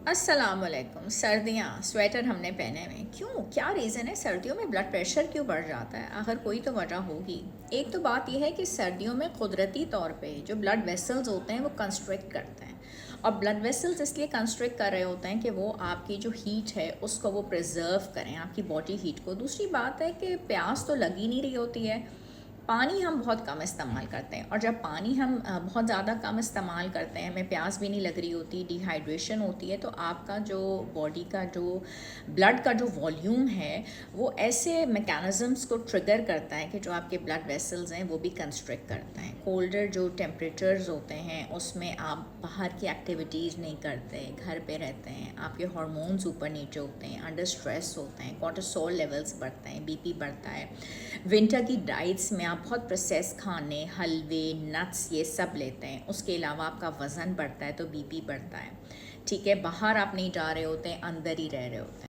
अस्सलामुअलैकुम। सर्दियाँ, स्वेटर हमने पहने हुए हैं। क्यों, क्या रीज़न है? सर्दियों में ब्लड प्रेशर क्यों बढ़ जाता है? आखिर कोई तो वजह होगी। एक तो बात यह है कि सर्दियों में कुदरती तौर पे जो ब्लड वेसल्स होते हैं वो कंस्ट्रिक्ट करते हैं, और ब्लड वेसल्स इसलिए कंस्ट्रिक्ट कर रहे होते हैं कि वो आपकी जो हीट है उसको वो प्रिजर्व करें, आपकी बॉडी हीट को। दूसरी बात है कि प्यास तो लगी नहीं रही होती है, पानी हम बहुत कम इस्तेमाल करते हैं, और जब पानी हम बहुत ज़्यादा कम इस्तेमाल करते हैं, हमें प्यास भी नहीं लग रही होती, डिहाइड्रेशन होती है, तो आपका जो बॉडी का जो ब्लड का जो वॉल्यूम है वो ऐसे मैकेनिज़म्स को ट्रिगर करता है कि जो आपके ब्लड वेसल्स हैं वो भी कंस्ट्रिक्ट करते हैं। कोल्डर जो टेम्परेचर्स होते हैं उसमें आप बाहर की एक्टिविटीज़ नहीं करते, घर पे रहते हैं, आपके हार्मोन्स ऊपर नीचे होते हैं, अंडर स्ट्रेस होते हैं, कॉर्टिसोल लेवल्स बढ़ते हैं, बीपी बढ़ता है। विंटर की डाइट्स में आप बहुत प्रोसेस खाने, हलवे, नट्स ये सब लेते हैं, उसके अलावा आपका वज़न बढ़ता है तो बीपी बढ़ता है। ठीक है, बाहर आप नहीं जा रहे होते हैं, अंदर ही रह रहे होते हैं।